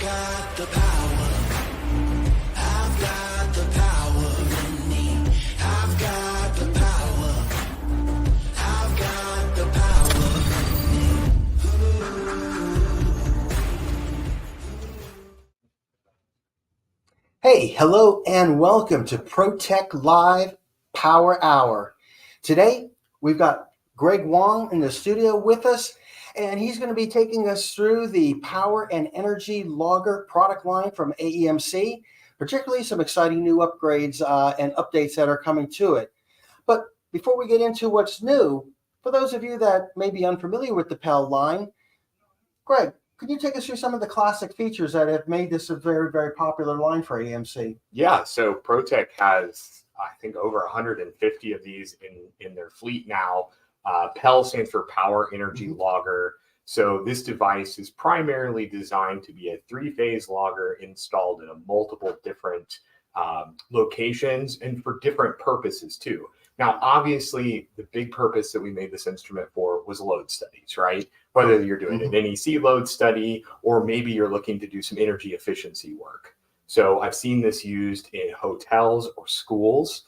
got the power. I've got the power in me. I've got the power. I've got the power in me. Hey, hello and welcome to Protec Live Power Hour. Today, we've got Gregg Wong in the studio with us, and he's going to be taking us through the Power and Energy Logger product line from AEMC, particularly some exciting new upgrades and updates that are coming to it. But before we get into what's new, for those of you that may be unfamiliar with the PEL line, Gregg, could you take us through some of the classic features that have made this a very, very popular line for AEMC? Yeah, so Protec has, I think, over 150 of these in their fleet now. PEL stands for Power Energy Logger. So this device is primarily designed to be a three-phase logger installed in multiple different locations and for different purposes too. Now, obviously, the big purpose that we made this instrument for was load studies, right? Whether you're doing an NEC load study or maybe you're looking to do some energy efficiency work. So I've seen this used in hotels or schools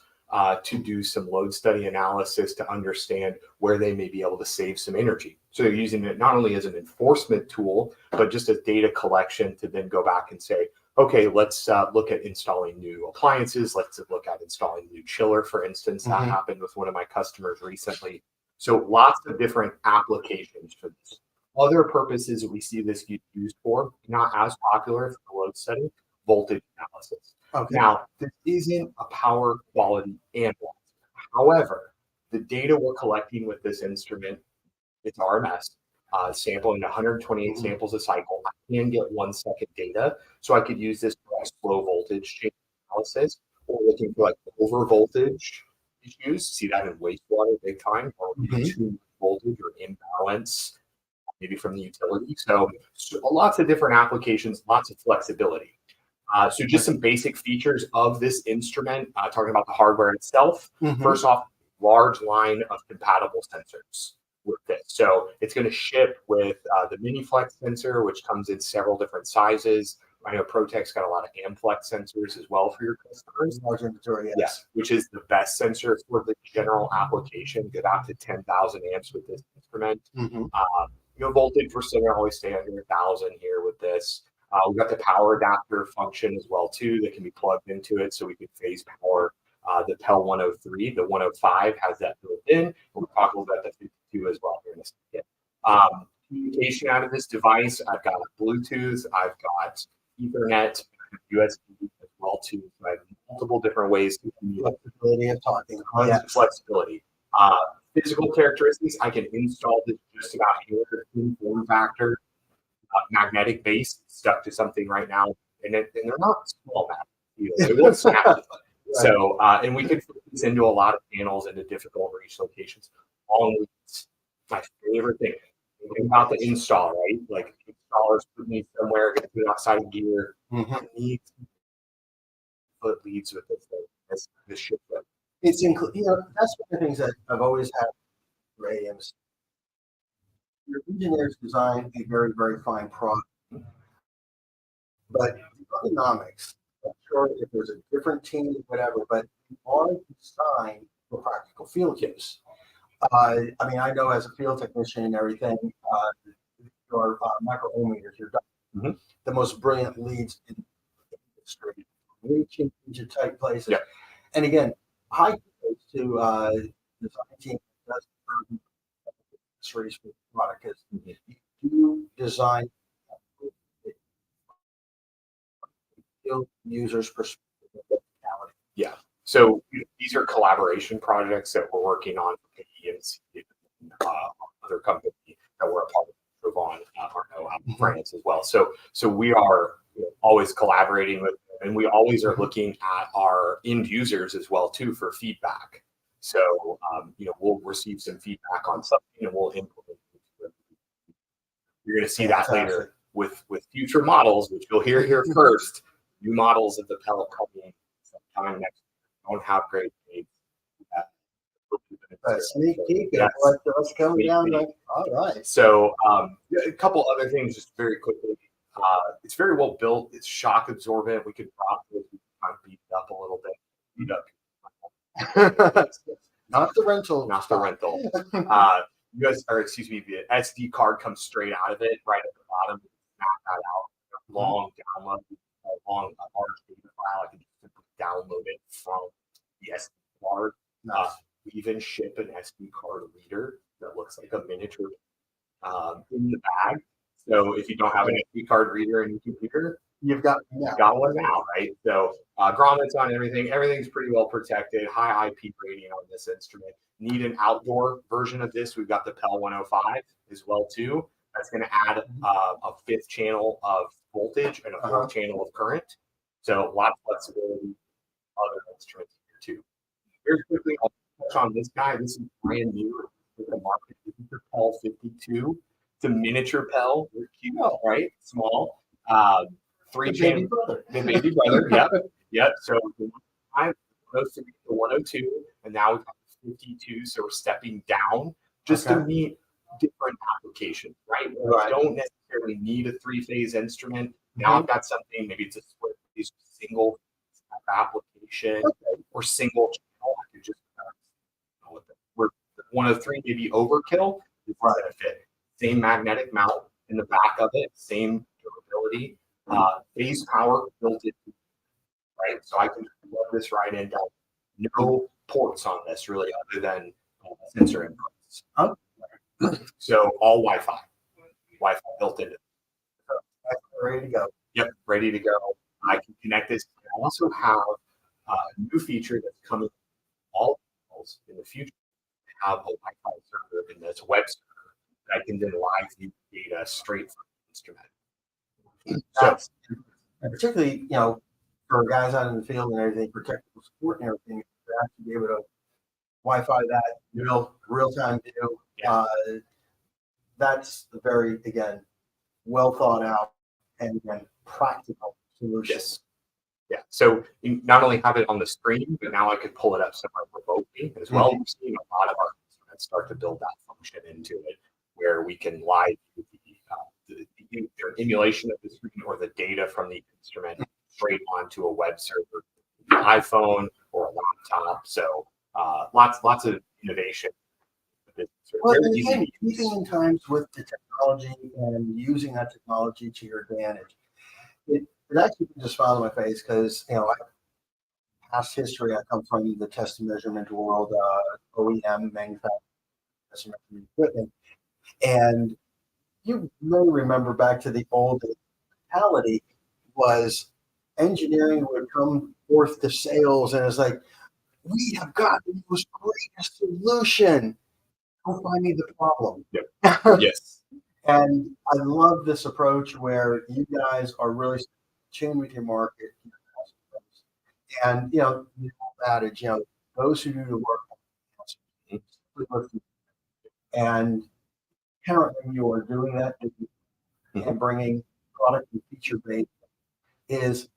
to do some load study analysis to understand where they may be able to save some energy. So they're using it not only as an enforcement tool, but just as data collection to then go back and say, okay, let's look at installing new appliances. Let's look at installing a new chiller, for instance. That happened with one of my customers recently. So lots of different applications for this. Other purposes that we see this used for, not as popular for load study, voltage analysis. Okay. Now, this isn't a power quality analyzer. However, the data we're collecting with this instrument, it's RMS, sampling 128 samples a cycle. I can get 1 second data, so I could use this for slow voltage change analysis or looking for like over voltage issues. See that in wastewater big time, or too voltage or imbalance, maybe from the utility. So lots of different applications, lots of flexibility. So just some basic features of this instrument, talking about the hardware itself. First off, large line of compatible sensors with this. So it's going to ship with the mini flex sensor, which comes in several different sizes. I know Protec's got a lot of Amplex sensors as well for your customers. Large inventory, yes, which is the best sensor for the general application. Get out to 10,000 amps with this instrument. Voltage, we're still going to always stay under 1,000 here with this. We've got the power adapter function as well too that can be plugged into it, so we can phase power the PEL 103. The 105 has that built in, and we'll talk a little bit about the 52 as well here in a second. Communication out of this device, I've got Bluetooth, I've got Ethernet, USB as well too. So I have multiple different ways to communicate. Flexibility of talking. Flexibility. Physical characteristics, I can install this just about anywhere in form factor. Magnetic base stuck to something right now, and they're not small magnets. They will snap. Right. So, and we could put this into a lot of panels into difficult reach locations. Long leads, my favorite thing. Think about the install, right? Like installers put me somewhere, get it outside of gear. Needs put leads with this thing. This ship. It's that's one of the things that I've always had for AEMC. Your engineers design a very, very fine product, but the ergonomics, I'm sure if there's a different team, whatever, but you are designed for practical field use. I mean, I know as a field technician and everything, your micro-ohmmeters, the most brilliant leads in the industry, reaching into tight places. Yeah. And again, high kudos to the design team that does for the product, because you design users' perspective. Yeah. So these are collaboration projects that we're working on with AEMC, other company that we're a part of on France as well. So we are always collaborating with them, and we always are looking at our end users as well too for feedback. So we'll receive some feedback on something and we'll implement it. You're going to see that later with future models, which you'll hear here first. New models of the PEL coming sometime next year. Don't have great dates. Sneak peek. Yes. What's coming down? All right. So a couple other things, just very quickly. It's very well built. It's shock absorbent. We could probably kind of beat it up a little bit. Beat up. Not the rental. Not the rental. The SD card comes straight out of it, right at the bottom. Snap that out. Long download, long large data file. I can just simply download it from the SD card. Nice. We even ship an SD card reader that looks like a miniature in the bag. So if you don't have an SD card reader in your computer, You've got one now, right? So grommets on everything. Everything's pretty well protected. High IP rating on this instrument. Need an outdoor version of this? We've got the PEL 105 as well too. That's going to add a 5th channel of voltage and a 4th channel of current. So lots of flexibility. Other instruments here too. Very quickly, I'll touch on this guy. This is brand new to the market. This is the PEL 52. It's a miniature PEL. They're cute, right? Small. 3 channel. The baby brother. Yep. So I most of the 102, and now we've got 52. So we're stepping down just to meet different applications, right? We don't necessarily need a 3-phase instrument. Now I've got something. Maybe it's a split phase, single application, or single channel. I could just we're 103 maybe overkill. It's going to fit. Same magnetic mount in the back of it. Same durability. Phase power built in, right? So I can plug this right in. No ports on this really, other than sensor inputs. So all Wi-Fi built into it. So ready to go. Yep, ready to go. I can connect this. I also have a new feature that's coming all in the future. I have a Wi-Fi server and this web server that I can then live view data straight from the instrument. So, and particularly, for guys out in the field and everything, for technical support and everything, to actually be able to Wi-Fi that real-time view, that's a very, again, well thought out and again, practical solution. Yes. Yeah. So you not only have it on the screen, but now I could pull it up somewhere remotely as well. We're seeing a lot of our instruments start to build that function into it, where we can live the emulation of the screen or the data from the instrument straight onto a web server, an iPhone or a laptop. So lots of innovation. Well, and again, keeping in times with the technology and using that technology to your advantage. It actually puts a smile on my face because, past history, I come from the test and measurement world, OEM manufacturing test and measurement equipment. And you may remember back to the old mentality was engineering would come forth to sales and it's like, we have got the most greatest solution. Go find me the problem. Yep. Yes. And I love this approach where you guys are really tuned with your market, and the old adage, those who do the work, and apparently you are doing that and bringing product and feature base is.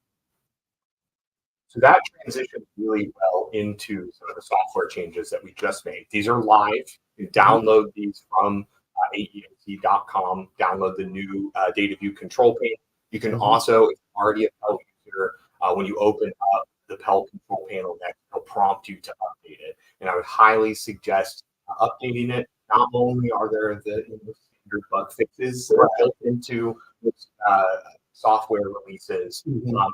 So that transitions really well into some of the software changes that we just made. These are live. You download these from AEMC.com, download the new data view control pane. You can also, if you're already a PEL user, when you open up the PEL control panel next, it'll prompt you to update it. And I would highly suggest updating it. Not only are there the standard bug fixes that are built into software releases,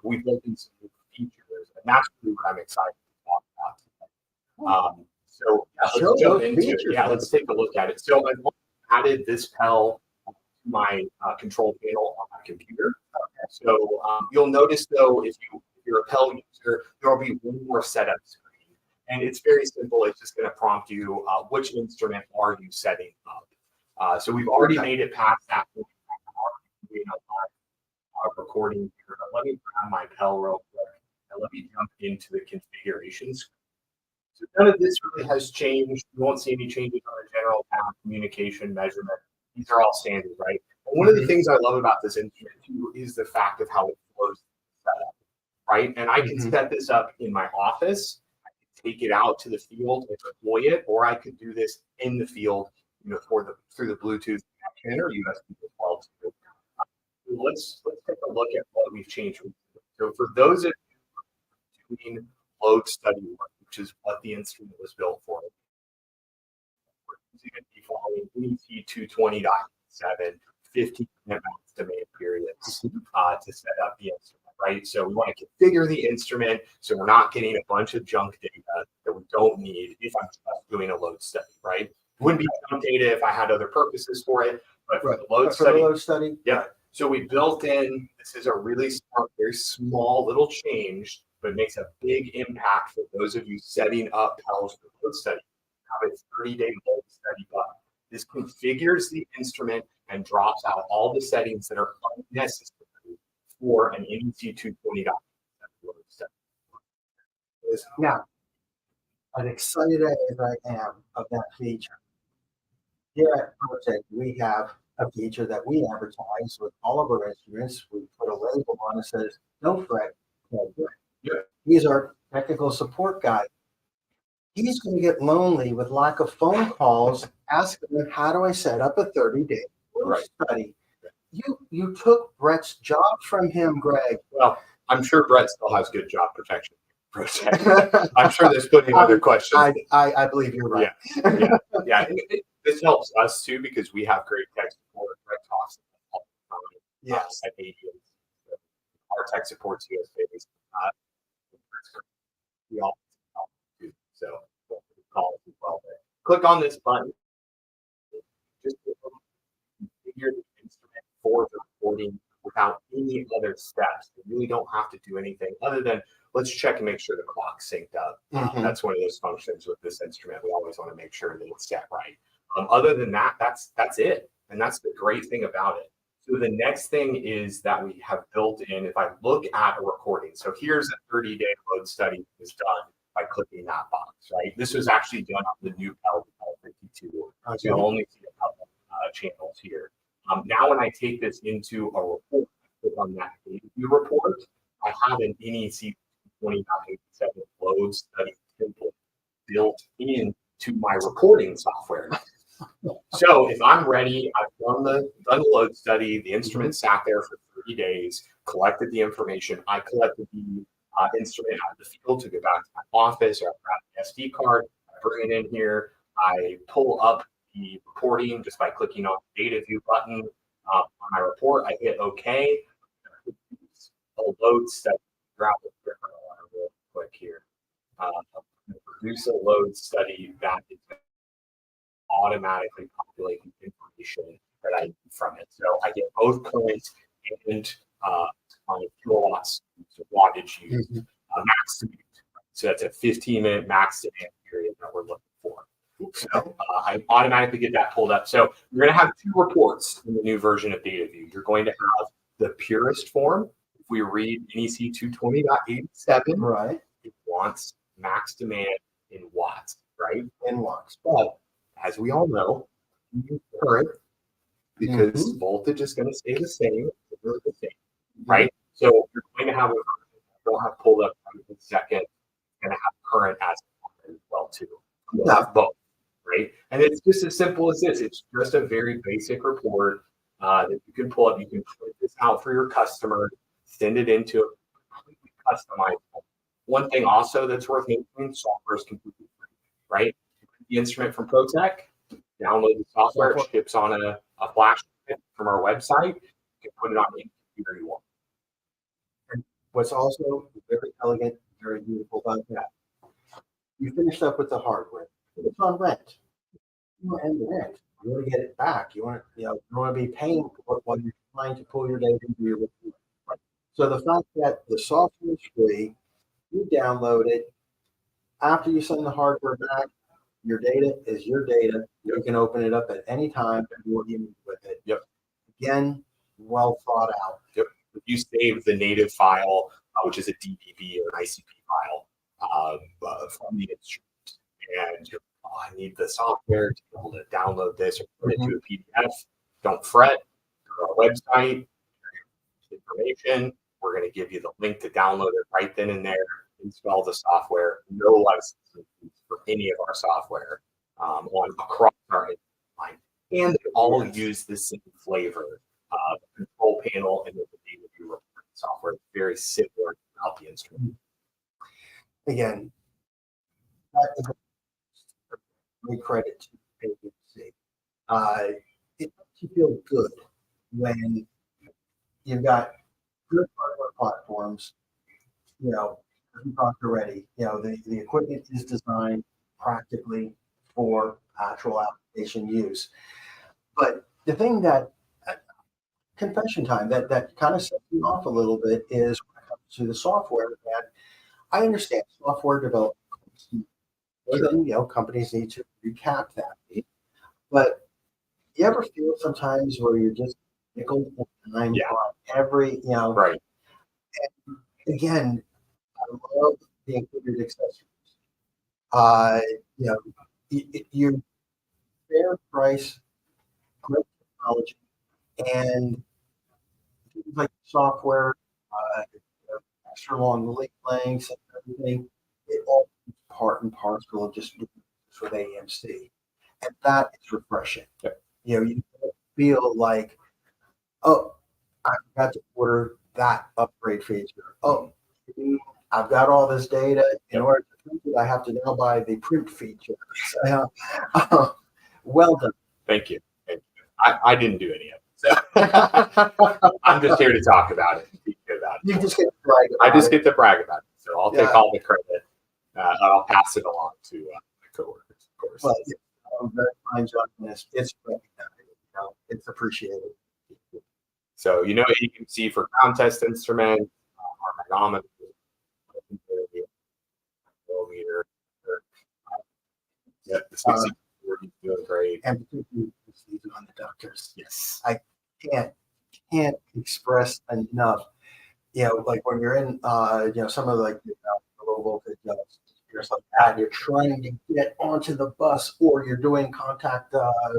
we built in some new features, and that's really what I'm excited to talk about today. So let's jump into it. Yeah, let's take a look at it. So I've added this PEL to my control panel on my computer. So you'll notice though, if you're a PEL user, there will be one more setup screen. And it's very simple. It's just going to prompt you, which instrument are you setting up? So we've already made it past that point. Recording here. Let me grab my PEL real quick and let me jump into the configurations. So none of this really has changed. You won't see any changes on the general path, communication, measurement. These are all standard, right? And one of the things I love about this instrument too is the fact of how it flows setup, right? And I can set this up in my office. I can take it out to the field and deploy it, or I could do this in the field, through the Bluetooth connection or USB as well too. let's take a look at what we've changed. So for those of you doing load study work, which is what the instrument was built for, we're using a default AEMC 220.7, 15-minute max demand periods to set up the instrument, right? So we want to configure the instrument so we're not getting a bunch of junk data that we don't need if I'm just doing a load study, right? It wouldn't be junk data if I had other purposes for it, but for the load study, yeah. So we built in, this is a really smart, very small little change, but it makes a big impact for those of you setting up PELs for load study. Have a 30-day load study button. This configures the instrument and drops out all the settings that are unnecessary for an AEMC 220.7 load study. Now, as excited as I am of that feature, here at Protec, we have a feature that we advertise with all of our instruments. We put a label on it that says, "Don't fret, don't fret." Yeah. He's our technical support guy. He's going to get lonely with lack of phone calls asking him, how do I set up a 30-day study? You took Brett's job from him, Greg. Well, I'm sure Brett still has good job protection. I'm sure there's plenty of other questions. I believe you're right. Yeah. This helps us too because we have great tech support. Brett talks all the time. Yes. At AEMC. Our tech support's US based. We all help too. So call as well. Click on this button. Just configure the instrument for the recording without any other steps. You really don't have to do anything other than let's check and make sure the clock's synced up. That's one of those functions with this instrument. We always want to make sure that it's set right. Other than that, that's it. And that's the great thing about it. So the next thing is that we have built in, if I look at a recording, so here's a 30-day load study that was done by clicking that box, right? This was actually done on the new PEL 52. So you'll only see a couple channels here. Now when I take this into a report, I click on that data view report, I have an AEMC 20.87 load study template built into my reporting software. So if I'm ready, I've done the load study, the instrument sat there for 30 days, collected the information. I collected the instrument out of the field to go back to my office, or I grab the SD card, I bring it in here, I pull up the reporting just by clicking on the data view button on my report. I hit OK. A load study, grab it real quick here. Produce a load study that is automatically populate the information that I need from it. So I get both current and kilowatts, wattage used, max demand. So that's a 15-minute max demand period that we're looking for. So I automatically get that pulled up. So you're going to have two reports in the new version of DataView. You're going to have the purest form. If we read NEC 220.87, right, it wants max demand in watts, right? In watts. But as we all know, current, because voltage is going to stay the same, right? So you're going to have, I don't have pulled up in a second, going to have current as well too. You'll have both, right? And it's just as simple as this. It's just a very basic report that you can pull up. You can print this out for your customer, send it into a completely customizable. One thing also that's worth mentioning, software is completely free, right? The instrument from Protec, download the software, it ships on a flash from our website. You can put it on any computer you want. And what's also very elegant, very beautiful about that, you finished up with the hardware. It's on rent. You want to end the rent. You want to get it back. You want to, you want to be paying for it while you're trying to pull your data into your report. Right. So the fact that the software is free, you download it. After you send the hardware back, your data is your data. You can open it up at any time and do what you need with it. Yep. Again, well thought out. Yep. If you save the native file, which is a DBB or an ICP file from the instrument, and I need the software to be able to download this or put it to a PDF, don't fret. Go to our website, information. We're going to give you the link to download it right then and there. Install the software. No license for any of our software across our line, and they all use the same flavor control panel and then the data view reporting software. Very similar throughout the instrument. Again, that is a great credit to AEMC. It makes you feel good when you've got good hardware platforms. You know, as we talked already, you know, the equipment is designed practically for actual application use. But the thing that, confession time, that kind of sets me off a little bit is when it comes to the software. And I understand software development, more than, you know, companies need to recap that. But you ever feel sometimes where you're just nickel and dime Yeah. on every, you know, Right. again, I love the included accessories. You know, your fair price, great technology, and things like software, you know, extra long link lengths and everything. It all is part and parcel of just doing this with AEMC, and that is refreshing. Yep. You know, you don't feel like, oh, I forgot to order that upgrade feature. Oh, I've got all this data. In Yep. order to print it, I have to now buy the print feature. So, well done. Thank you. Thank you. I didn't do any of it. So I'm just here to talk about it. And speak about it. You just get to brag I about just it. get to brag about it. So I'll take Yeah. all the credit. I'll pass it along to my coworkers, of course. Well, yeah, very fine job on this. It's recognized, you know, it's appreciated. So you know you can see for contest instrument, our manometer, millimeter. Yep, the 6040 is doing great. And particularly on the doctors. Yes. I can't express enough. You know, like when you're in, you know, some of like the low voltage just like that, you're trying to get onto the bus, or you're doing contact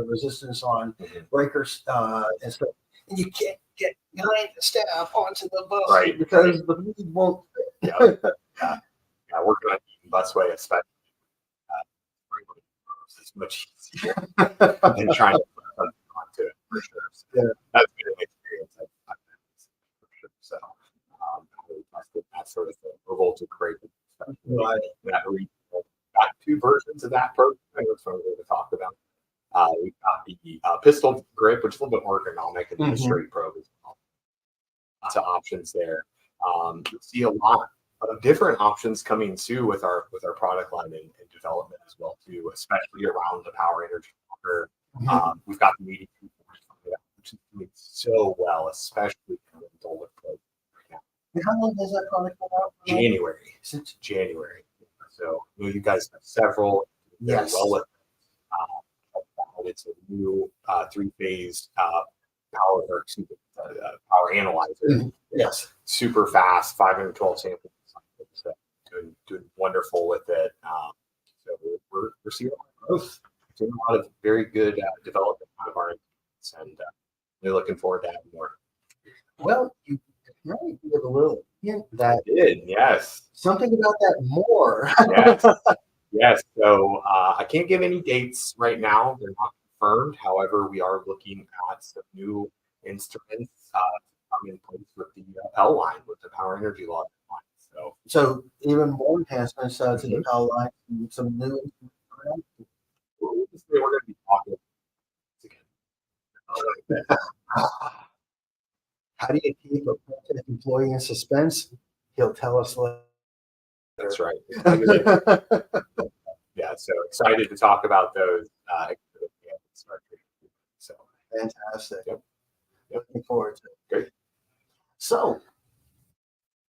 resistance on breakers and stuff, and you can't get behind the staff onto the bus, Right, because the lead won't fit. Yeah. Yeah, working on Eaton busway, especially, is much easier than trying to put something onto it for sure. So Yeah. that's been an experience I've had for sure. So I really trusted that sort of thing. Low voltage breaker, Right. that we got two versions of that program. That's what we're going to talk about. We've got the pistol grip, which is a little bit more ergonomic, and then the straight probe as well. Lots of options there. You'll see a lot of different options coming too with our product line and development as well too, especially around the power energy locker. We've got the 8240, which is doing so well, especially in the Dollar program right now. And how long has that product been out? January. Since January. So you know, you guys have several. Very Yes. well with it. It's a new three-phase power, or excuse me, power analyzer. Yes. Super fast, 512 samples. So doing wonderful with it. So we're seeing a lot of growth, seeing a lot of very good development out of our instruments, and we're looking forward to having more. Well, you might give a little hint that Yes. something about that more. Yes. Yes. So I can't give any dates right now. They're not confirmed. However, we are looking at some new instruments to come in place with the PEL line, with the power energy log line. So even more enhancements to the PEL line, some new. We're going to be talking again. How do you keep a Protec employee in suspense? He'll tell us later. That's right. Yeah, so excited to talk about those. So Fantastic. Yep. Looking forward to it. Great. So,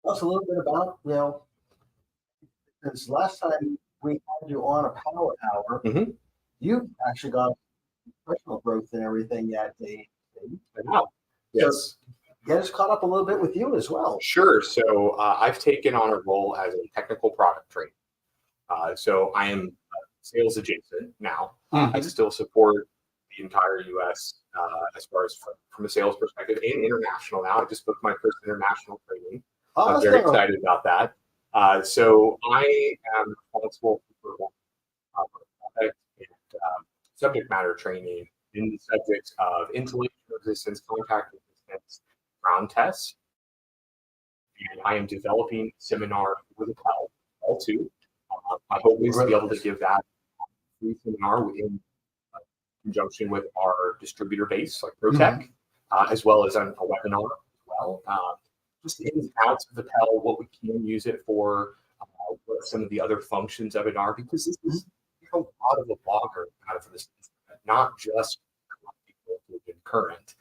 tell us a little bit about, you know, since last time we had you on a power hour, you actually got personal growth and everything at the. Yes. Get us caught up a little bit with you as well. Sure. So I've taken on a role as a technical product trainer. So I am sales adjacent now. I still support the entire U.S. As far as from a sales perspective, and international now. I just booked my first international training. I'm very excited about that. So I am responsible for product and subject matter training in the subjects of insulation resistance, contact resistance, ground test. And I am developing a seminar for the PEL too. My hope is to be able to give that free seminar in conjunction with our distributor base, like Protec, as well as a webinar as well. Just the ins and outs of the PEL, what we can use it for, what some of the other functions of it are, because this is a lot of a blogger out of this, not just current.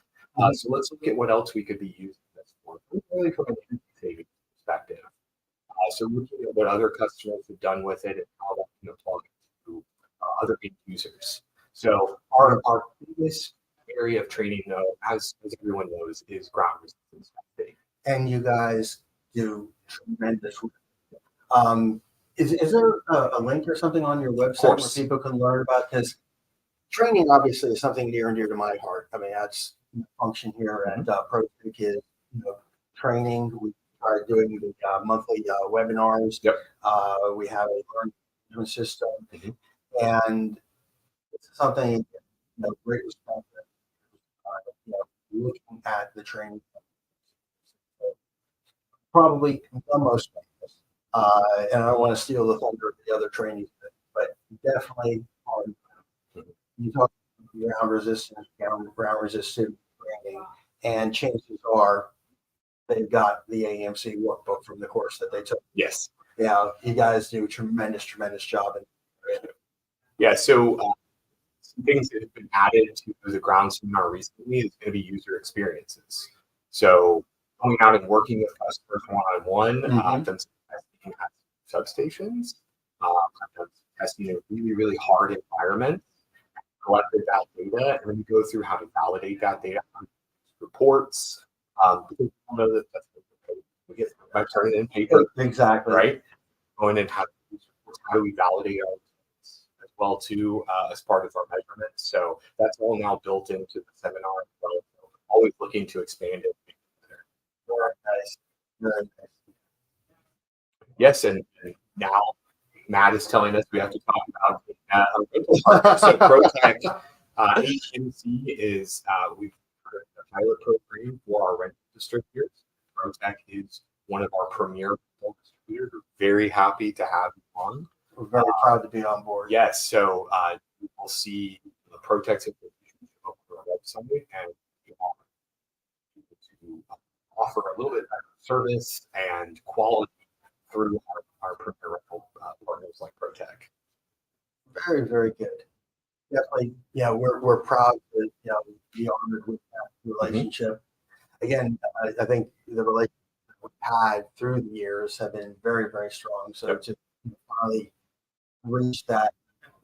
So let's look at what else we could be using this for, really from an energy savings perspective. So looking at what other customers have done with it and how that can apply to other end users. So our biggest area of training, though, as everyone knows, is ground resistance testing. And you guys do tremendous work. Is there a link or something on your website where people can learn about this? Training obviously is something near and dear to my heart. I mean, that's the function here at Protec is training. We are doing the monthly webinars. Yep. We have a learning system, and it's something great respect. Looking at the training, probably the most famous. And I don't want to steal the thunder of the other trainings, but definitely on. You talk about ground resistance, ground resistant training, and chances are they've got the AEMC workbook from the course that they took. Yes. Yeah, you guys do a tremendous job. Yeah, so some things that have been added to the ground seminar recently is going to be user experiences. So going out and working with customers one-on-one, I've done some testing at substations, I've done some testing in really hard environments, collected that data, and then we go through how to validate that data on reports. Because we know that that's what we get by turning it in paper. Exactly. Right? Going in how do we validate our results as well too, as part of our measurements. So that's all now built into the seminar as well. So always looking to expand it. Very nice. Very nice. Yes, and now Matt is telling us we have to talk about rental partners. So Protec, AEMC is we've put a pilot program for our rental distributors. Protec is one of our premier rental distributors. We're very happy to have you on. We're very proud to be on board. Yes, so you will see the Protec's information on our website, and we to offer a little bit better service and quality through our premier rental partners like Protec. Very, very good. Definitely, yeah, we're proud to be honored with that relationship. Again, I think the relationship we've had through the years have been very, very strong. So to finally reach that,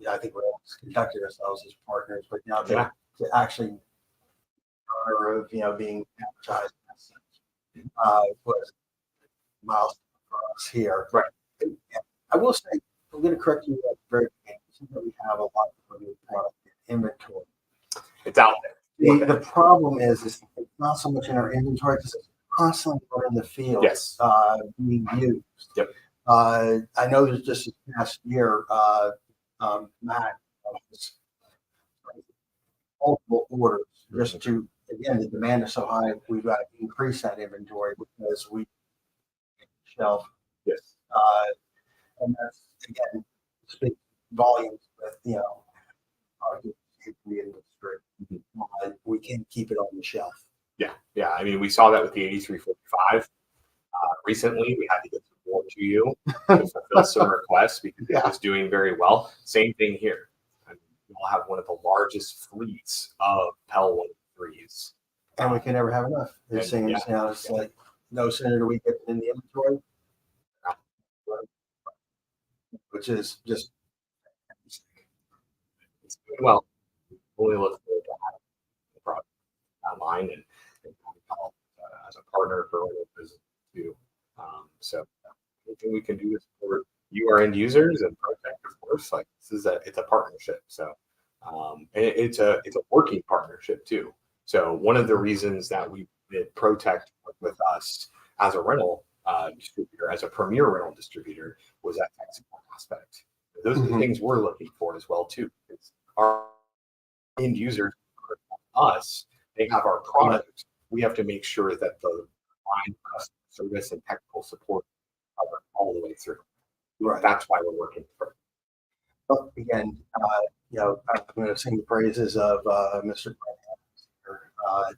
I think we always conducted ourselves as partners, but now to actually honor of being advertised was a milestone for us here. Right. And I will say, I'm going to correct you at the very beginning. That we have a lot of new product inventory. It's out there. The problem is it's not so much in our inventory because it's constantly out in the field being used. Yep. I know there's just this past year, Matt, multiple orders just to, again, the demand is so high, we've got to increase that inventory because we shelf. Yes. And that's, again, speaks volumes with, the industry. We can't keep it on the shelf. Yeah. I mean, we saw that with the 8345. Recently, we had to get some more to you to fulfill some requests because it was doing very well. Same thing here. I mean, we'll have one of the largest fleets of PEL 103s. And we can never have enough. It seems, it's like no sooner do we get it in the inventory, which is just well, only look forward to having the product online and as a partner for our business too. So anything we can do is for you, our end users, and Protec, of course. Like it's a partnership. So and it's a working partnership too. So one of the reasons that we did Protec work with us as a rental distributor, as a premier rental distributor, was that tech support aspect. Those are the things we're looking for as well too. It's our end users, us, they have our product we have to make sure that the line customer service and technical support cover all the way through. Right. That's why we're working for. But again, I'm going to sing the praises of Mr. Brand.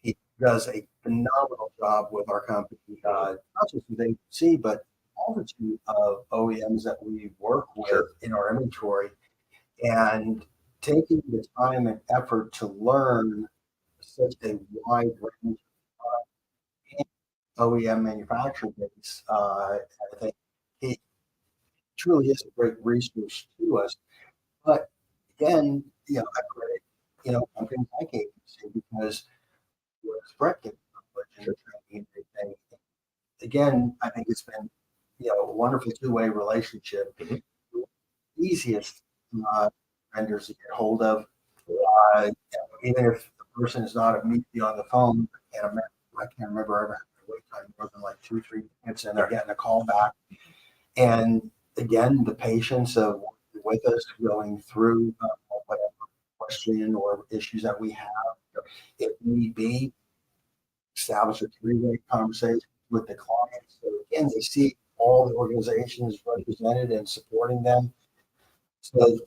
He does a phenomenal job with our company, not just with AEMC, but all the two of OEMs that we work with in our inventory, and taking the time and effort to learn such a wide range of OEM manufacturer base. I think he truly is a great resource to us. But again, I credit, companies like AEMC because whereas Brett gets and training and everything. Again, I think it's been, a wonderful two-way relationship. Easiest vendors to get hold of. Even if the person is not immediately on the phone, I can't remember ever having a wait time more than like 2-3 minutes, and they're getting a call back. And again, the patience of working with us, going through whatever question or issues that we have, if need be, establish a three-way conversation with the clients. So again, they see all the organizations represented and supporting them. So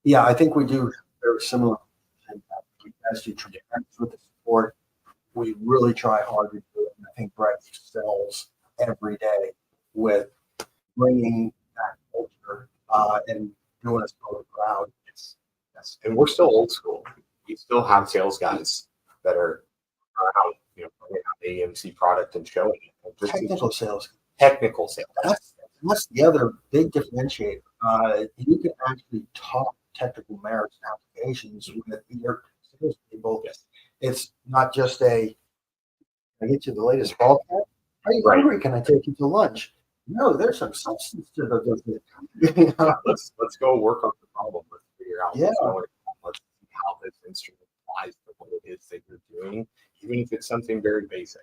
yeah, I think we do very similar. As you tremendous with the support, we really try hard to do it. And I think Brett excels every day with bringing that culture and doing us both proud. Yes. And we're still old school. We still have sales guys that are around, bringing out the AEMC product and showing it. Technical sales. Technical sales. That's the other big differentiator. You can actually talk technical merits and applications with your salespeople. Yes. It's not just I get you the latest ball cap. Are you Right. hungry? Can I take you to lunch? No, there's some substance to the. Let's go work on the problem. Let's figure out Yeah. what's going on. Let's see how this instrument applies to what it is that you're doing, even if it's something very basic.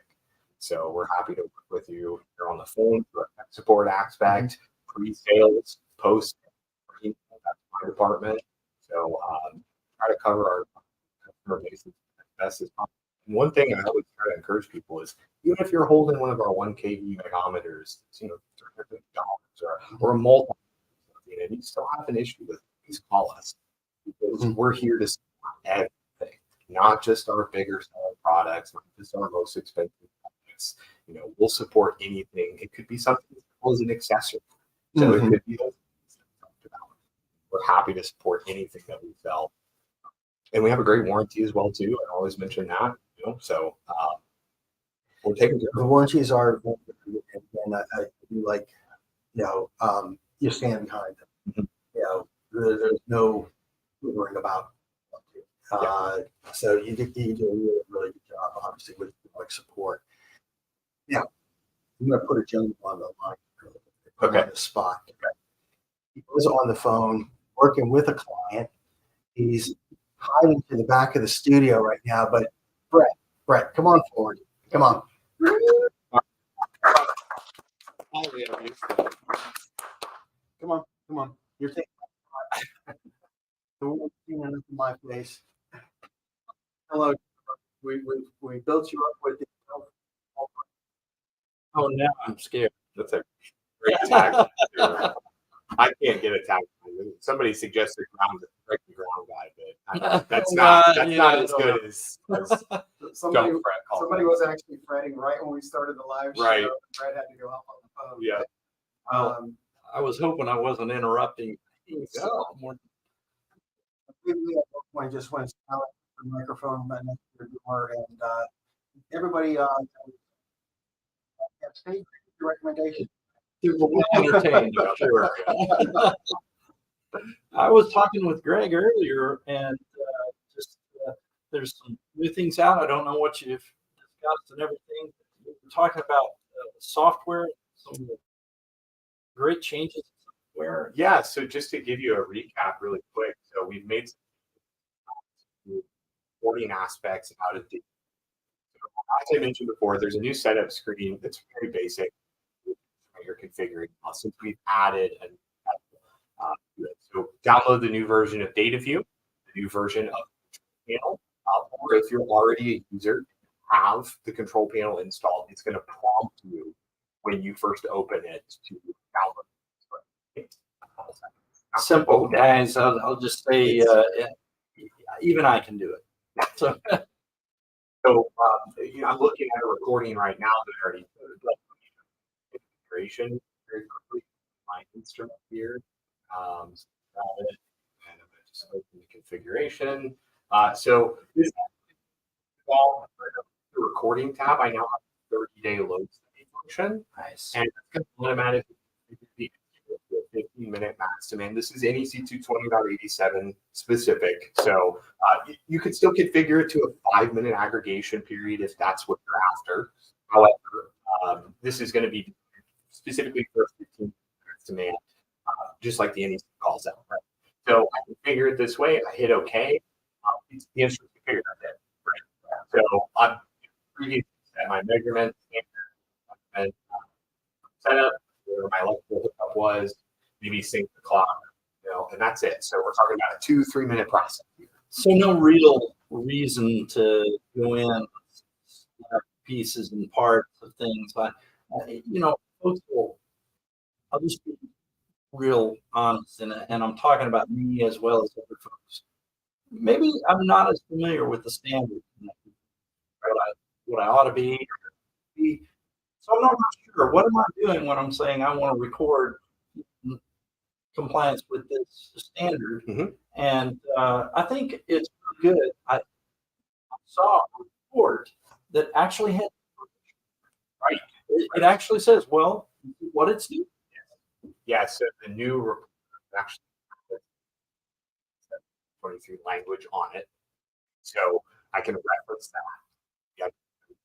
So we're happy to work with you. You're on the phone for a tech support aspect, pre-sales, post. That's my department. So try to cover our customer base as best as possible. And one thing I always try to encourage people is, even if you're holding one of our 1 kV megometers, $350 or a multi, and you still have an issue with it, please call us, because we're here to support everything, not just our bigger selling products, not just our most expensive products. We'll support anything. It could be something as simple as an accessory. So it could be we're happy to support anything that we sell. And we have a great warranty as well too. I always mention that, so we're taking care of The warranties are, and I do like, you stand behind them. There's no worrying about. So you do a really, really good job, obviously, with like support. Now, I'm going to put a gentleman on the line. Okay. On the spot. Okay. He was on the phone working with a client. He's hiding to the back of the studio right now, but Brett, come on forward. Come on. Come on. You're taking the world seen enough in my face. Hello. We built you up with the. Oh, now I'm scared. That's a great tag. I can't get a tag. Somebody suggested break the ground guy, but that's not as good as Somebody don't fret. Call somebody was actually fretting right when we started the live show. Right. Brett had to go up on the phone. Yeah. I was hoping I wasn't interrupting. No. We at one point just went silent for the microphone right next to the door, and everybody state your recommendation. People were entertained. Sure. I was talking with Greg earlier, and there's some new things out. I don't know what you've discussed and everything. We were talking about software, some of the great changes in software. Yeah. So just to give you a recap really quick. So we've made some reporting aspects out of the. As I mentioned before, there's a new setup screen that's very basic. You're configuring since we've added so download the new version of DataView, the new version of Panel, or if you're already a user, have the control panel installed, it's going to prompt you when you first open it to download. Simple, guys. I'll just say, even I can do it. So, I'm looking at a recording right now that I already configuration very quickly. My instrument here. And I'm going to just open the configuration. So this all the recording tab, I now have a 30-day load study function. nice. And it's going to automatically be a 15-minute max demand. This is NEC 220.87 specific. So you could still configure it to a 5-minute aggregation period if that's what you're after. However, this is going to be specifically for 15 minutes demand, just like the NEC calls out. Right? So I configure it this way. I hit OK. It's the instrument configured on it. Right? So I'm previously set my measurements and setup where my electrical hookup was, maybe sync the clock, and that's it. So we're talking about a 2-3 minute process here. So no real reason to go in pieces and parts of things, but folks will. I'll just be real honest, and I'm talking about me as well as other folks. Maybe I'm not as familiar with the standard, what I ought to be. So I'm not sure. What am I doing when I'm saying I want to record in compliance with this standard? Mm-hmm. And I think it's good. I saw a report that actually had Right. It actually says, well, what it's doing. Yeah, so the new report actually has 23 language on it. So I can reference that. Yeah,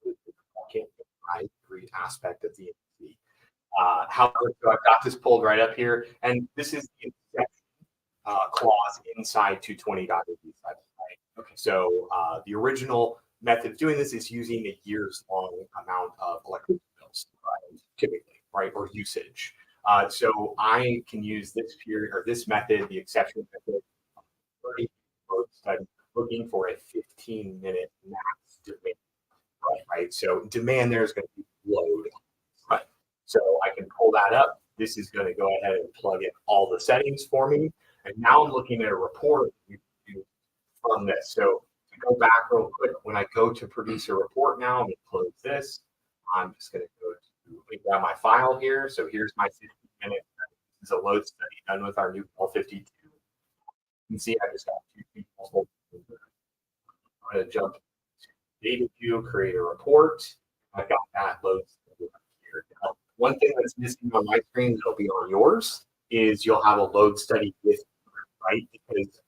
I can't get every aspect of the NC. However, so I've got this pulled right up here, and this is the exception clause inside 220.87. Right? Okay. So the original method of doing this is using a years-long amount of electric bills, typically, right, or usage. So I can use this period or this method, the exception method, looking for a 15-minute max demand. Right. So demand there is going to be load. Right. So I can pull that up. This is going to go ahead and plug in all the settings for me. And now I'm looking at a report from this. So to go back real quick, when I go to produce a report now, I'm going to close this. I'm just going to go to grab my file here. So here's my 15-minute. This is a load study done with our new PEL 52. You can see I just got 2 people. I'm going to jump to data view, create a report. I've got that load study here. Now, one thing that's missing on my screen that'll be on yours is you'll have a load study with, right? Because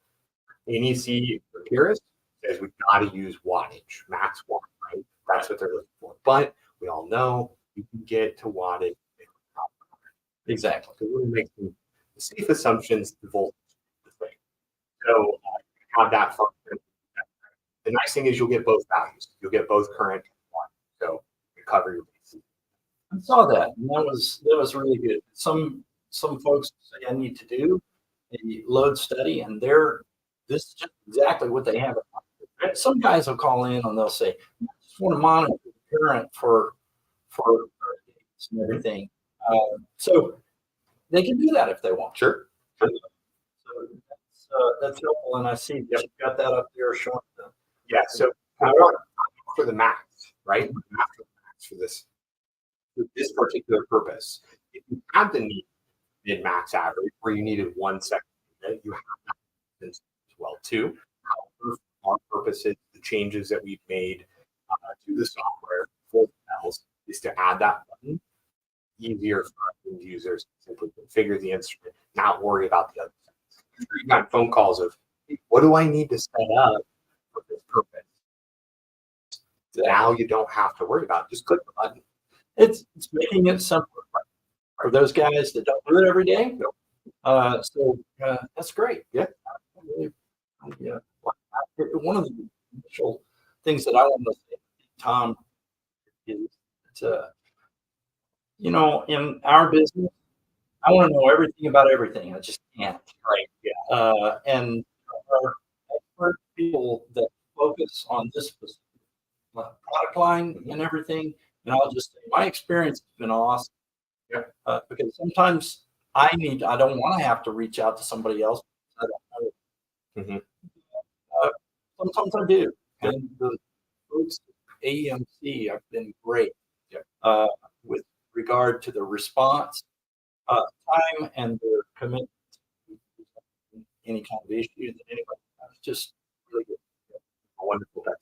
NEC for purists says we've got to use wattage, max watt, right? That's what they're looking for. But we all know you can get to wattage. Exactly. So we're going to make some safe assumptions the voltage is the thing. So have that function. The nice thing is you'll get both values. You'll get both current and watt. So you cover your bases. I saw that, and that was really good. Some folks say I need to do a load study, and this is just exactly what they have. Some guys will call in and they'll say, I just want to monitor the current for days and everything. So they can do that if they want. Sure. So that's helpful, and I see that you've got that up there showing them. Yeah. So I want for the max, right? After the max for this particular purpose. If you have the need mid-max average where you needed 1 second, you have that as well too. However, for our purposes, the changes that we've made to the software for the PELs is to add that button. Easier for end users to simply configure the instrument, not worry about the other things. You've got phone calls of, hey, what do I need to set up for this purpose? Now you don't have to worry about it. Just click the button. It's making it simpler for those guys that don't do it every day. So that's great. Yeah. Yeah. One of the initial things that I want to say, Tom, is in our business, I want to know everything about everything. I just can't. Right. Yeah. And our expert people that focus on this specific product line and everything. And I'll just say my experience has been awesome. Yeah. Because sometimes I don't want to have to reach out to somebody else. I don't know. Sometimes I do. Yeah. And the folks at AEMC have been great. Yeah. With regard to the response time and their commitment to any kind of issue that anybody has. Just really good. A wonderful day.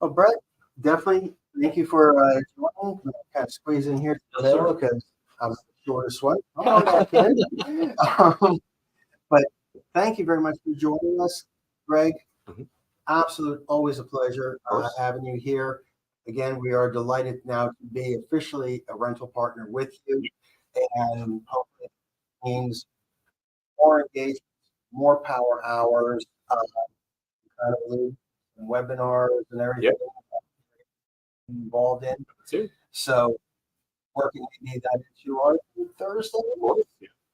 Well, Brett, definitely thank you for joining. Kind of squeeze in here Yes, sir. because I'm the shortest one. I'm not kidding. But thank you very much for joining us, Greg. Mhm. Absolute, always a pleasure course. having you here. Again, we are delighted now to be officially a rental partner with you, and hopefully it means more engagement, more power hours, kind of and webinars and everything involved in. Too. So, working to need that into our Thursday.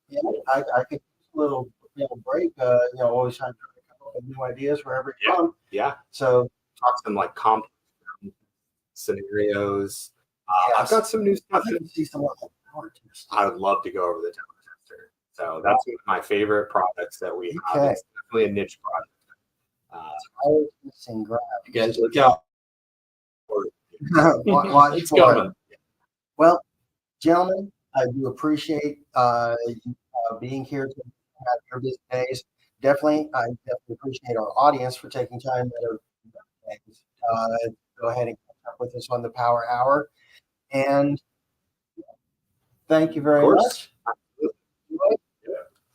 Yeah, I could use a little break. Always trying to come up with new ideas wherever you come. Yeah. So, Talk some like complex scenarios. yes. I've got some new I'd stuff. like to see some of the power test. I would love to go over the tower tester. So that's one of my favorite products that we have. Okay. It's definitely a niche product. Power testing graph. You guys look out. Watch It's for it. coming. Well, gentlemen, I do appreciate you being here to have your busy days. I definitely appreciate our audience for taking time out of their days, go ahead and catch up with us on the Power Hour. And thank you very Of much. course.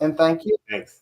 And thank you. Thanks.